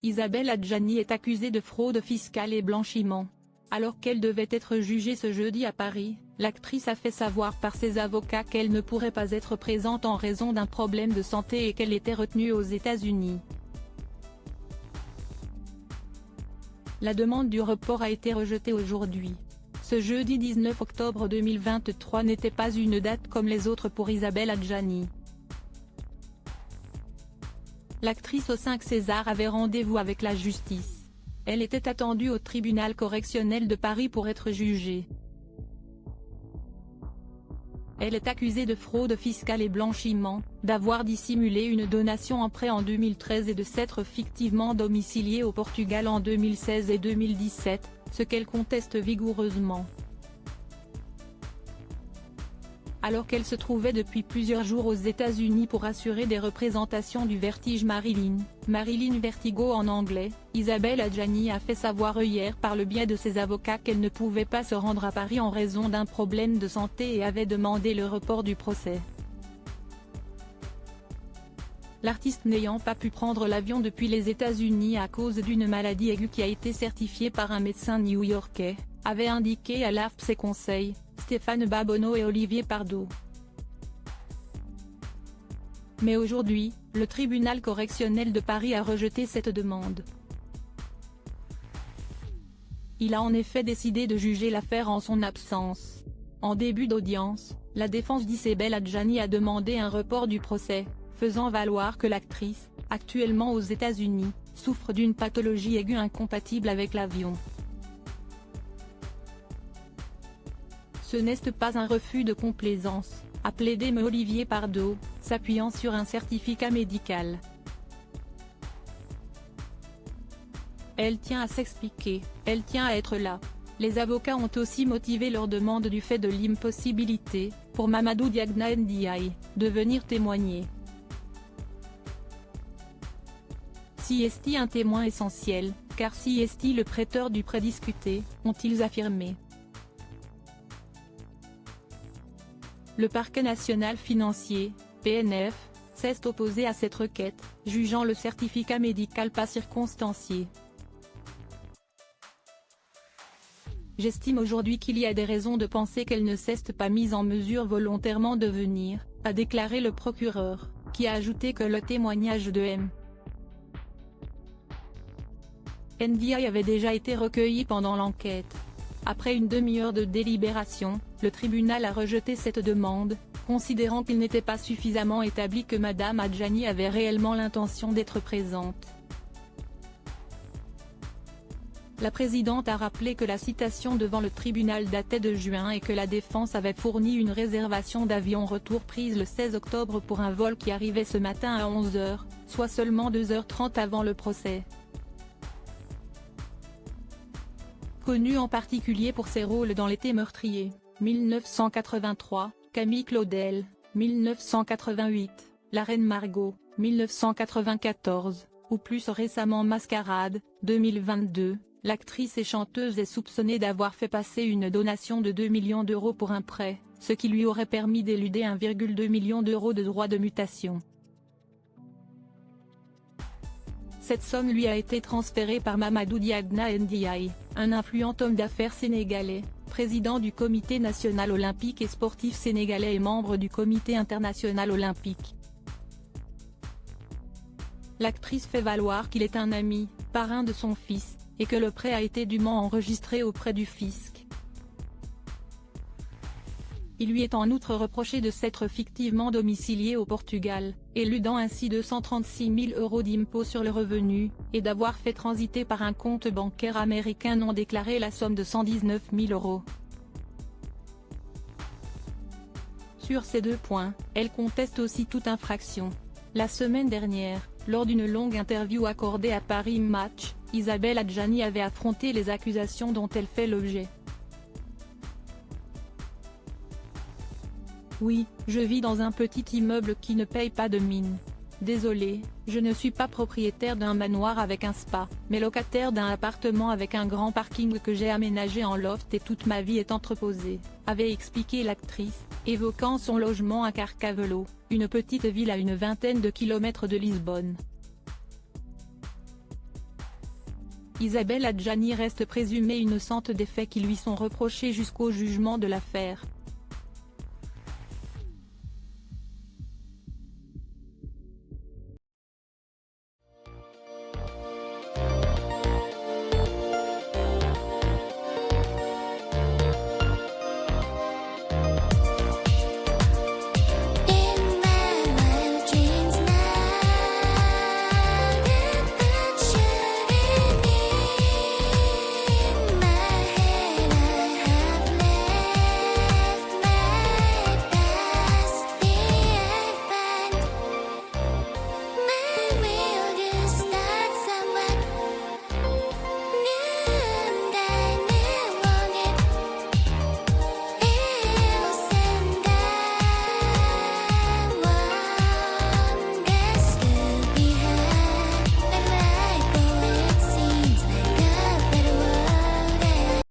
Isabelle Adjani est accusée de fraude fiscale et blanchiment. Alors qu'elle devait être jugée ce jeudi à Paris, l'actrice a fait savoir par ses avocats qu'elle ne pourrait pas être présente en raison d'un problème de santé et qu'elle était retenue aux États-Unis. La demande du report a été rejetée aujourd'hui. Ce jeudi 19 octobre 2023 n'était pas une date comme les autres pour Isabelle Adjani. L'actrice aux 5 Césars avait rendez-vous avec la justice. Elle était attendue au tribunal correctionnel de Paris pour être jugée. Elle est accusée de fraude fiscale et blanchiment, d'avoir dissimulé une donation en prêt en 2013 et de s'être fictivement domiciliée au Portugal en 2016 et 2017, ce qu'elle conteste vigoureusement. Alors qu'elle se trouvait depuis plusieurs jours aux États-Unis pour assurer des représentations du Vertige Marilyn Vertigo en anglais, Isabelle Adjani a fait savoir hier par le biais de ses avocats qu'elle ne pouvait pas se rendre à Paris en raison d'un problème de santé et avait demandé le report du procès. L'artiste n'ayant pas pu prendre l'avion depuis les États-Unis à cause d'une maladie aiguë qui a été certifiée par un médecin new-yorkais, avait indiqué à l'AFP ses conseils, Stéphane Babonneau et Olivier Pardo. Mais aujourd'hui, le tribunal correctionnel de Paris a rejeté cette demande. Il a en effet décidé de juger l'affaire en son absence. En début d'audience, la défense d'Isabelle Adjani a demandé un report du procès, faisant valoir que l'actrice, actuellement aux États-Unis, souffre d'une pathologie aiguë incompatible avec l'avion. Ce n'est pas un refus de complaisance, a plaidé Olivier Pardo, s'appuyant sur un certificat médical. Elle tient à s'expliquer, elle tient à être là. Les avocats ont aussi motivé leur demande du fait de l'impossibilité, pour Mamadou Diagna Ndiaye, de venir témoigner. Si est-il un témoin essentiel, car si est-il le prêteur du prêt discuté, ont-ils affirmé. Le parquet national financier, PNF, s'est opposé à cette requête, jugeant le certificat médical pas circonstancié. J'estime aujourd'hui qu'il y a des raisons de penser qu'elle ne s'est pas mise en mesure volontairement de venir, a déclaré le procureur, qui a ajouté que le témoignage de M. Ndiaye avait déjà été recueilli pendant l'enquête. Après une demi-heure de délibération, le tribunal a rejeté cette demande, considérant qu'il n'était pas suffisamment établi que Madame Adjani avait réellement l'intention d'être présente. La présidente a rappelé que la citation devant le tribunal datait de juin et que la défense avait fourni une réservation d'avion retour prise le 16 octobre pour un vol qui arrivait ce matin à 11 h, soit seulement 2h30 avant le procès. Connue en particulier pour ses rôles dans L'été meurtrier, 1983, Camille Claudel, 1988, La Reine Margot, 1994, ou plus récemment Mascarade, 2022, l'actrice et chanteuse est soupçonnée d'avoir fait passer une donation de 2 millions d'euros pour un prêt, ce qui lui aurait permis d'éluder 1,2 million d'euros de droits de mutation. Cette somme lui a été transférée par Mamadou Diagna Ndiaye, un influent homme d'affaires sénégalais, président du Comité national olympique et sportif sénégalais et membre du Comité international olympique. L'actrice fait valoir qu'il est un ami, parrain de son fils, et que le prêt a été dûment enregistré auprès du fisc. Il lui est en outre reproché de s'être fictivement domicilié au Portugal, éludant ainsi 236 000 euros d'impôt sur le revenu, et d'avoir fait transiter par un compte bancaire américain non déclaré la somme de 119 000 euros. Sur ces deux points, elle conteste aussi toute infraction. La semaine dernière, lors d'une longue interview accordée à Paris Match, Isabelle Adjani avait affronté les accusations dont elle fait l'objet. Oui, je vis dans un petit immeuble qui ne paye pas de mine. Désolée, je ne suis pas propriétaire d'un manoir avec un spa, mais locataire d'un appartement avec un grand parking que j'ai aménagé en loft et toute ma vie est entreposée, avait expliqué l'actrice, évoquant son logement à Carcavelos, une petite ville à une vingtaine de kilomètres de Lisbonne. Isabelle Adjani reste présumée innocente des faits qui lui sont reprochés jusqu'au jugement de l'affaire.